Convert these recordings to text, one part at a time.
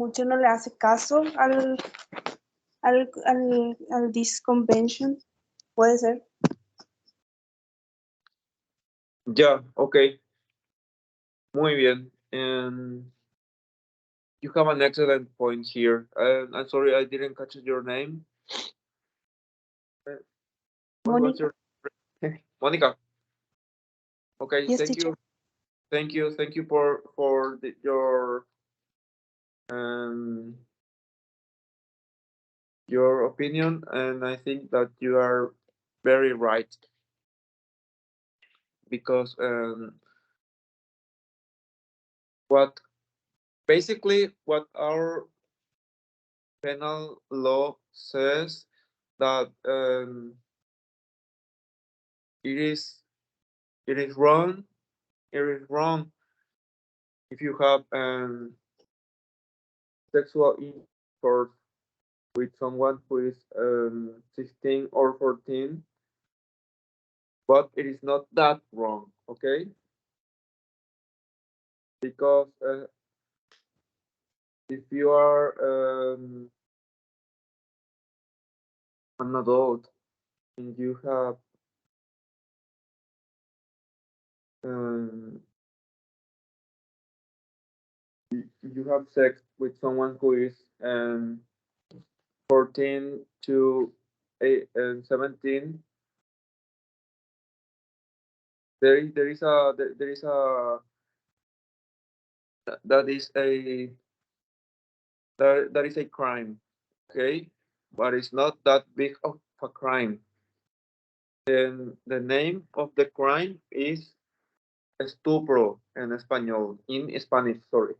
mucho no le hace caso al this convention. Puede ser. Ya, okay. Muy bien. You have an excellent point here. I'm sorry, I didn't catch your name. What was your Monica? Okay, Yes, thank teacher. you, thank you for your opinion, and I think that you are very right because what basically what our penal law says that it is wrong. It is wrong if you have sexual intercourse with someone who is 16 or 14, but it is not that wrong, okay? Because if you are an adult and you have um, you have sex with someone who is 14 to 17, there is a that is a that is a crime, okay? But it's not that big of a crime. And the name of the crime is estupro in español, in Spanish, sorry.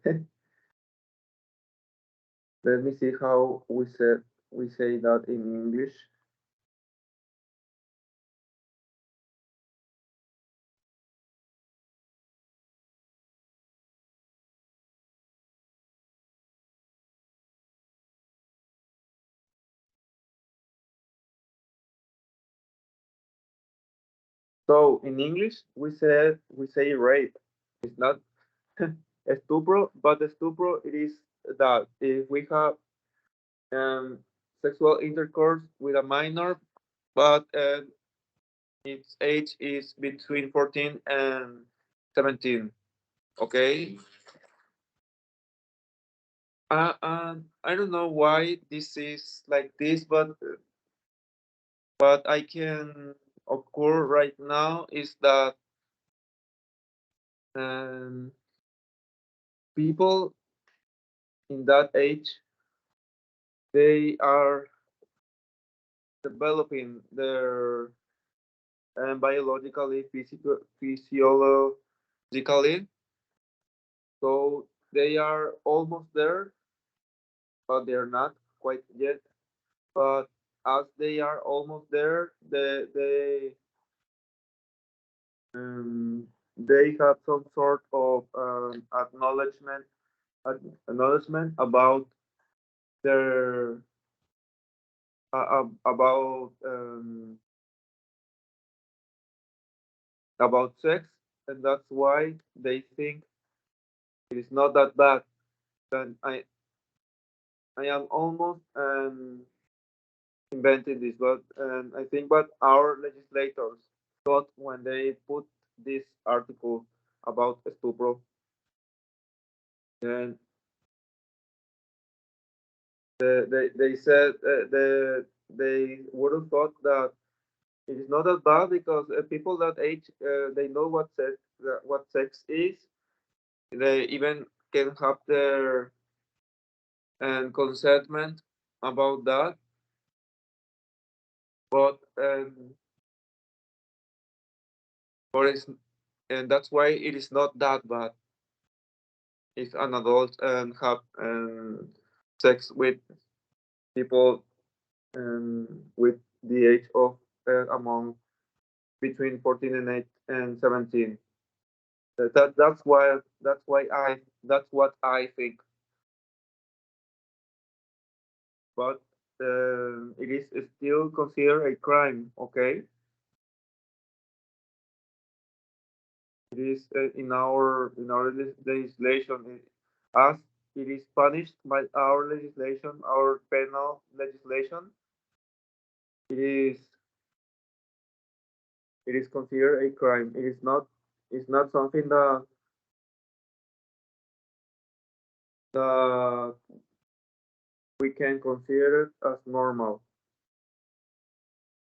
Let me see how we say that in English. So in English we say rape. It's not estupro, but estupro it is that if we have sexual intercourse with a minor, but its age is between 14 and 17. Okay. I don't know why this is like this, but I can occur right now is that um, people in that age they are developing their biologically, physiologically, so they are almost there, but they're not quite yet. But as they are almost there, they have some sort of acknowledgement their about sex, and that's why they think it is not that bad. Then I am almost inventing this, but I think what our legislators thought when they put this article about estupro, and they said they would have thought that it is not that bad because people that age they know what sex is. They even can have their consentment about that, but and that's why it is not that bad if an adult have sex with people with the age of among between 14 and 8 and 17. That's what I think. But it is still considered a crime. Okay, it is in our legislation as it is punished by our legislation, our penal legislation, it is considered a crime. It's not something that we can consider it as normal.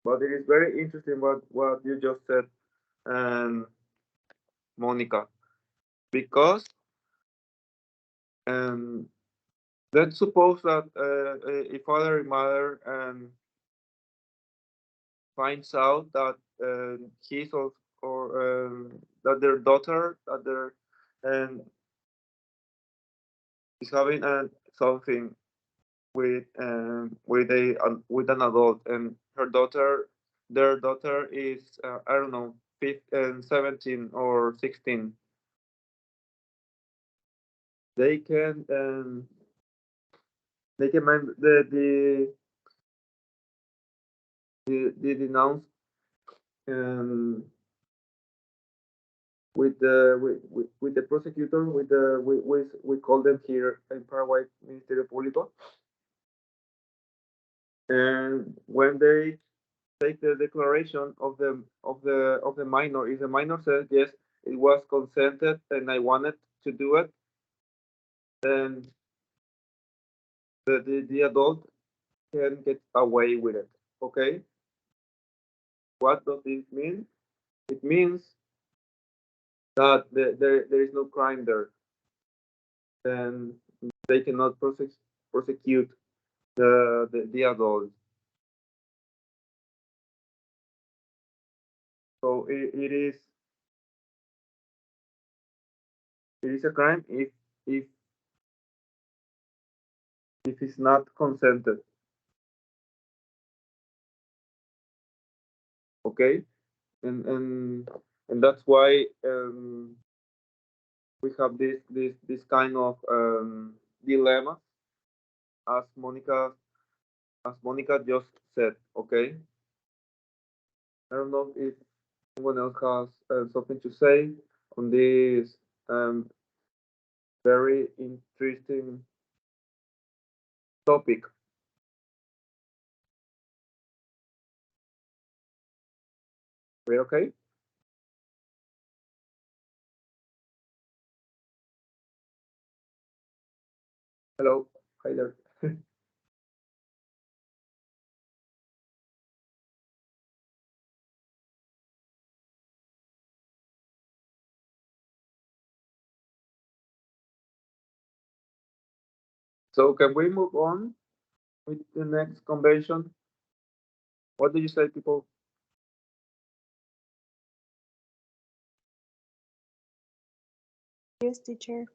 But it is very interesting what you just said, Monica, because um, let's suppose that a father and mother finds out that his or that their daughter that their is having something with an adult, and their daughter is I don't know 17 or 16. They can the denounce um, with the prosecutor, we call them here in Paraguay Ministerio Público, and when they take the declaration of the minor, if the minor says yes, it was consented and I wanted to do it, then the adult can get away with it. Okay, what does this mean? It means that there is no crime there, then they cannot prosecute the adult. So it is a crime if if it's not consented. Okay, and that's why we have this kind of dilemma, as Monica just said. Okay, I don't know if anyone else has something to say on this very interesting topic. We okay? Hello, hi there. So can we move on with the next convention? What do you say, people? Yes, teacher.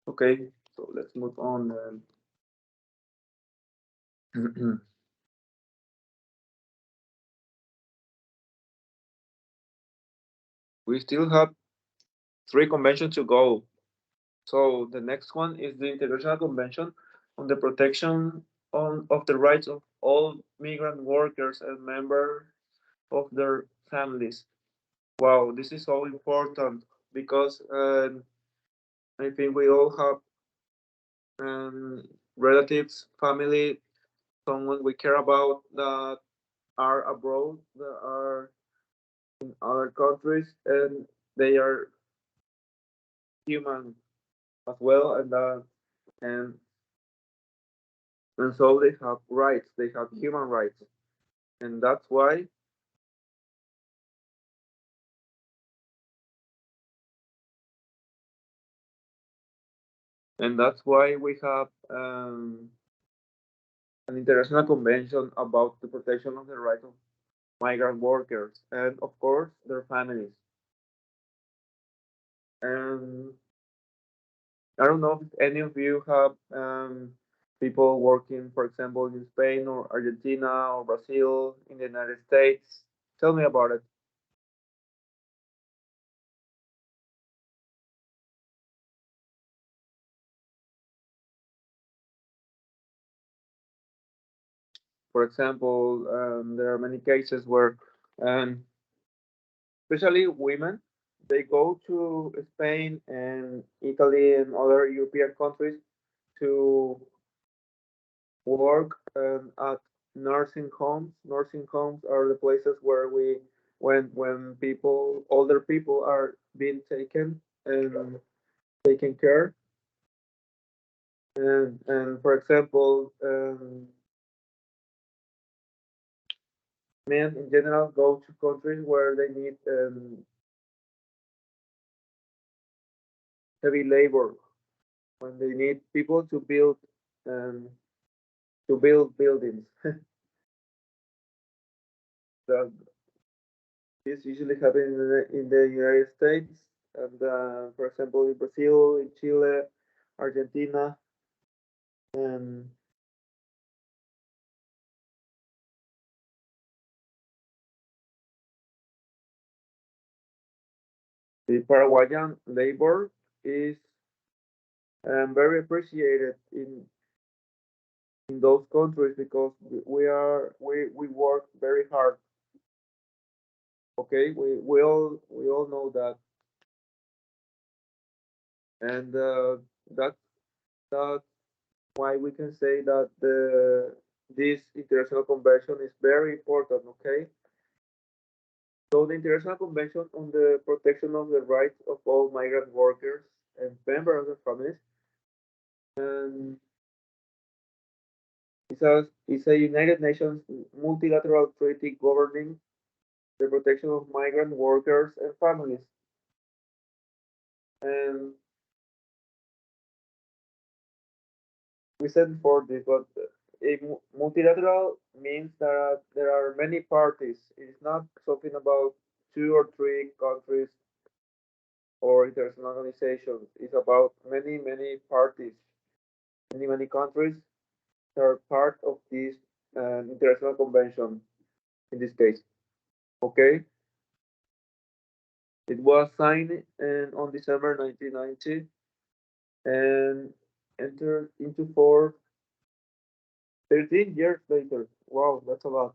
Okay, so let's move on. We still have 3 conventions to go. So the next one is the International Convention on the Protection of the Rights of All Migrant Workers and Members of their Families. Wow, this is so important because I think we all have relatives, family, someone we care about that are abroad, that are in other countries, and they are human as well, and and so they have rights. They have human rights, and that's why we have an international convention about the protection of the rights of migrant workers and, of course, their families. And I don't know if any of you have people working, for example, in Spain or Argentina or Brazil, in the United States. Tell me about it. For example, there are many cases where, especially women, they go to Spain and Italy and other European countries to work at nursing homes. Nursing homes are the places where when people, older people, are being taken and taken care. And for example, men in general go to countries where they need heavy labor, when they need people um, to build buildings. That this usually happens in the United States, and for example, in Brazil, in Chile, Argentina, and the Paraguayan labor is very appreciated in those countries because we work very hard. Okay, we all know that, and that's that's why we can say that this international convention is very important. Okay, so the International Convention on the Protection of the Rights of All Migrant Workers and Members of their Families, and it's a United Nations multilateral treaty governing the protection of migrant workers and families. And we said before this, but multilateral means that there are many parties. It's not something about two or three countries or international organizations. It's about many, many parties, many, many countries that are part of this international convention in this case. Okay, it was signed on December 1990 and entered into force 13 years later. Wow, that's a lot.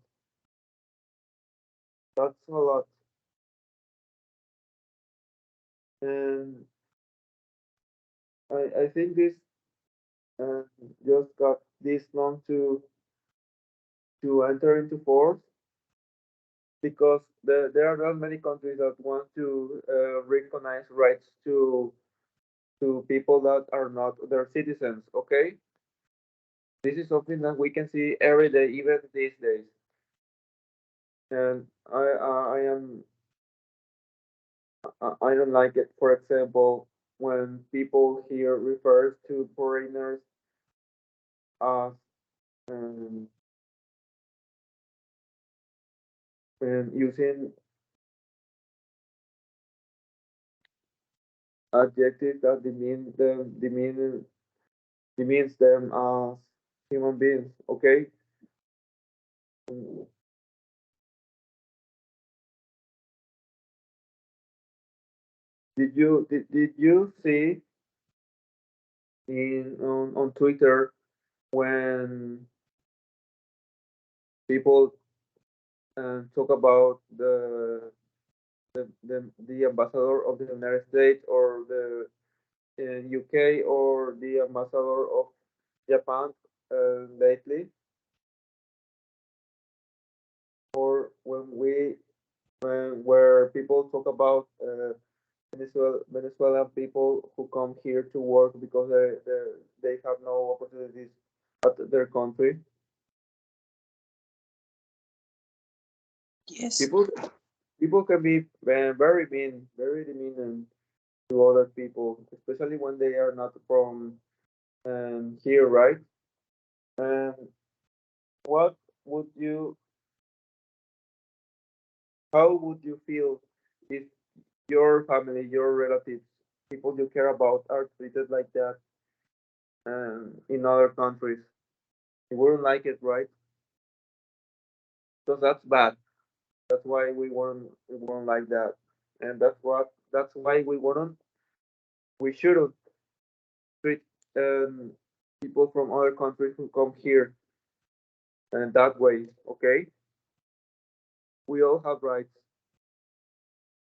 That's a lot. And I think this uh, just got this long to enter into force because there are not many countries that want to recognize rights to people that are not their citizens. Okay, this is something that we can see every day, even these days. And I don't like it. For example, when people here refers to foreigners as um, and using adjectives that demeans them as human beings. Okay. Mm, did you see on Twitter when people talk about the ambassador of the United States or the UK or the ambassador of Japan lately, or where people talk about Venezuelan people who come here to work because they have no opportunities at their country. Yes. People people can be very demeaning to other people, especially when they are not from here, right? And what would you how would you feel if your family, your relatives, people you care about are treated like that in other countries? You wouldn't like it, right? Because that's bad. That's why we won't like that, and that's why we shouldn't treat um, people from other countries who come here that way. Okay, we all have rights,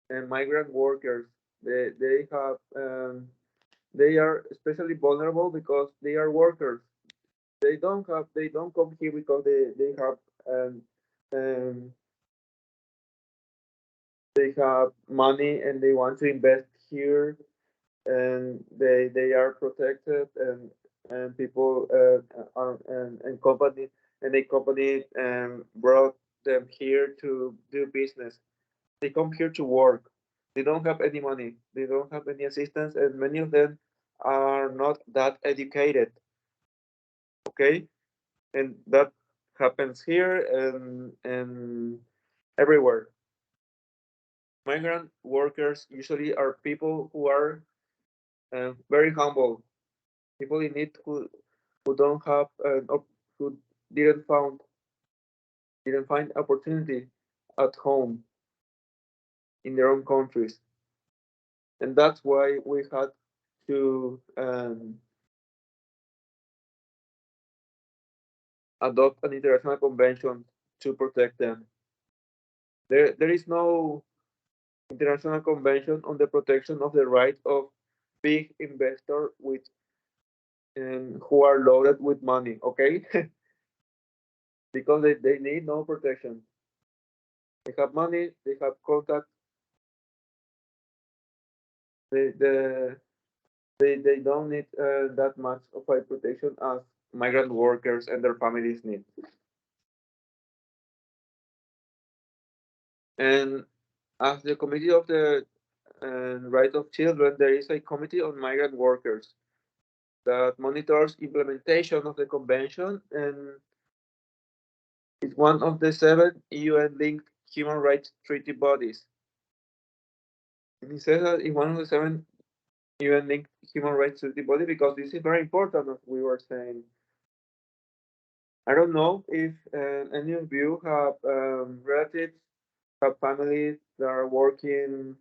and migrant workers They have they are especially vulnerable because they are workers. They don't come here because they have um, um, they have money and they want to invest here, and they are protected, and people are and company and a company brought them here to do business. They come here to work. They don't have any money. They don't have any assistance, and many of them are not that educated. Okay, and that happens here and everywhere. Migrant workers usually are people who are very humble, people in need who don't have who didn't found didn't find opportunity at home in their own countries, and that's why we had to adopt an international convention to protect them. There is no international convention on the protection of the rights of big investors with who are loaded with money. Okay, because they need no protection. They have money, they have contact, they they don't need that much of a protection as migrant workers and their families need. And as the Committee of the Right of Children, there is a Committee on Migrant Workers that monitors implementation of the convention and is one of the 7 UN-linked human rights treaty bodies. And it says that it's one of the 7 UN-linked human rights treaty body because this is very important, as we were saying. I don't know if any of you have relatives, have families that are working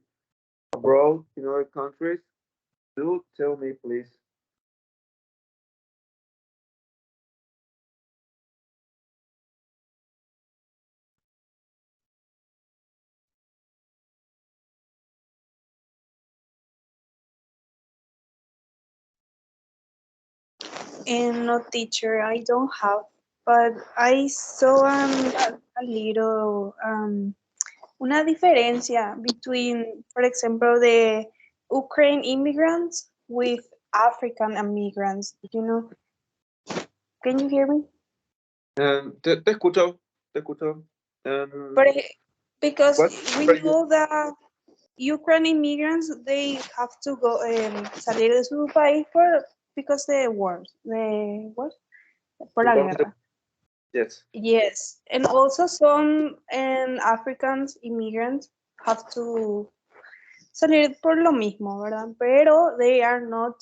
abroad in other countries. Do tell me, please. And no teacher, I don't have, but I saw a little una diferencia between, for example, the Ukraine immigrants with African immigrants. You know, can you hear me? Te escucho, te escucho. Um, But because what we are you? know that Ukraine immigrants they have to go salir de su país por because the war, por la Because guerra. yes. Yes, and also some Africans immigrants have to salir por lo mismo, ¿verdad? Pero they are not,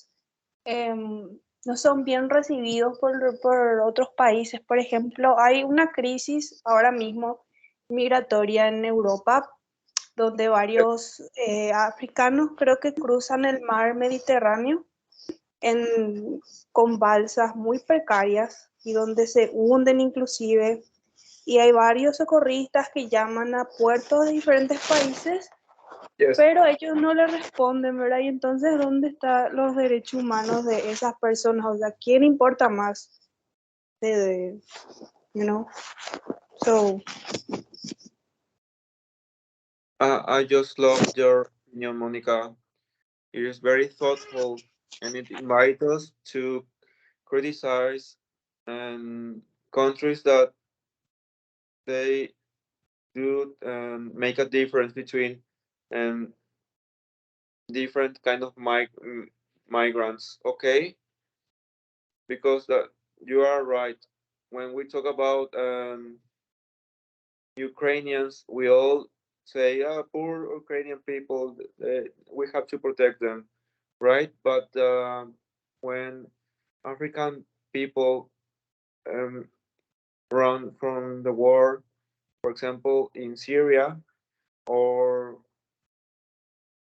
no son bien recibidos por otros países. Por ejemplo, hay una crisis ahora mismo migratoria en Europa, donde varios africanos creo que cruzan el mar Mediterráneo con balsas muy precarias y donde se hunden inclusive. Y hay varios socorristas que llaman a puertos de diferentes países, Yes. pero ellos no le responden, ¿verdad? Y entonces, ¿dónde están los derechos humanos de esas personas? O sea, ¿quién importa más? You know? So, I just love your opinion, Monica. It is very thoughtful, and it invites us to criticize countries that they do make a difference between um, different kind of migrants. Okay, because that you are right. When we talk about Ukrainians, we all say, poor Ukrainian people, we have to protect them, right? But when African people um, run from the war, for example, in Syria, or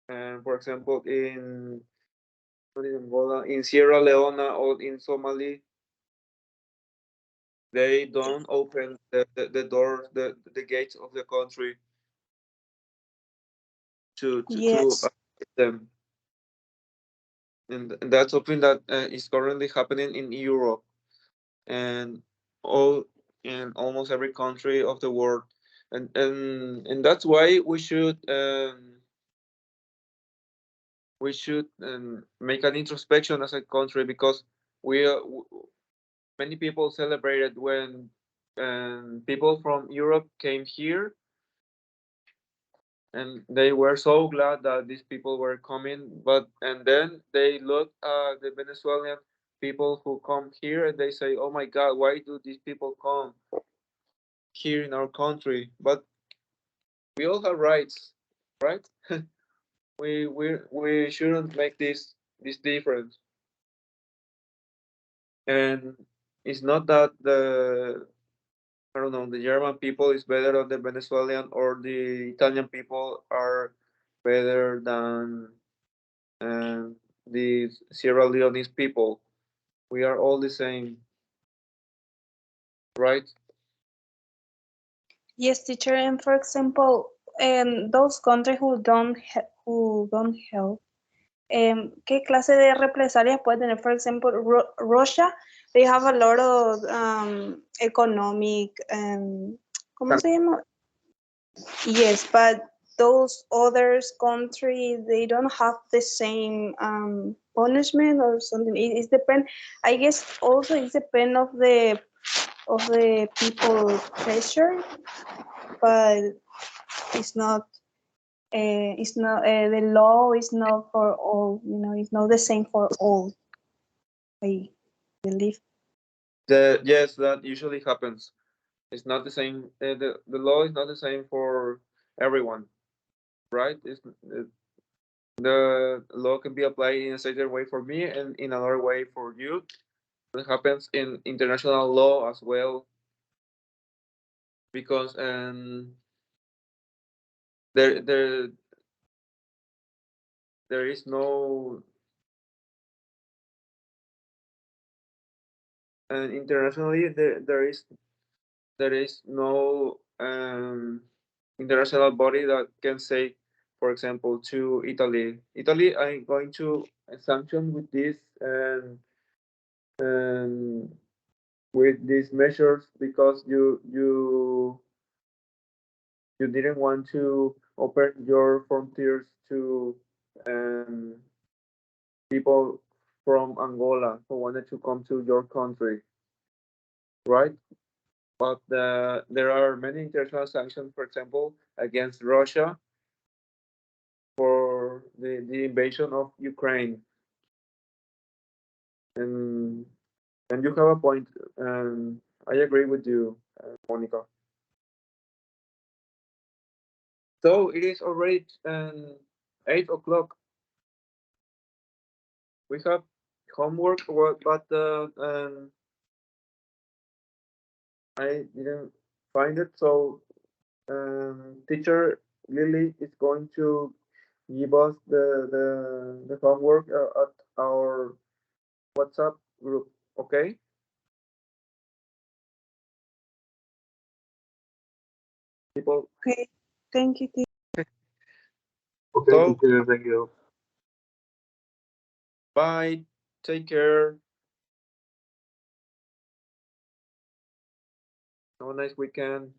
for example, not in Angola, in Sierra Leone or in Somalia, they don't open the doors, the gates of the country to yes. them. And that's something that is currently happening in Europe and all in almost every country of the world, and that's why we should make an introspection as a country, because we many people celebrated when people from Europe came here, and they were so glad that these people were coming. But and then they look at the Venezuelan people who come here, and they say, "Oh my God, why do these people come here in our country?" But we all have rights, right? We shouldn't make this difference. And it's not that the I don't know, the German people is better than the Venezuelan, or the Italian people are better than the Sierra Leone's people. We are all the same, right? Yes, teacher. And for example, those countries who don't help, ¿qué clase de represalias puede tener? For example, Russia, they have a lot of economic, ¿cómo se llama? Yes, but those others countries, they don't have the same punishment or something. It depend. I guess also it depend of the people pressure, but it's not. The law is not for all. It's not the same for all. I believe. Yes, that usually happens. It's not the same. The law is not the same for everyone, right? The law can be applied in a certain way for me and in another way for you. It happens in international law as well, because there there there is no and internationally there is no international body that can say, for example, to Italy, I'm going to sanction with this and with these measures because you didn't want to open your frontiers to um, people from Angola who wanted to come to your country, right? But there are many international sanctions, for example, against Russia for the invasion of Ukraine. And and you have a point, and I agree with you, Monica. So it is already 8 o'clock. We have homework, but I didn't find it. So teacher Lily is going to give us the homework at our WhatsApp group. Okay, people. Okay, thank you, teacher. Okay, so teacher, thank you. Bye. Take care. Have a nice weekend.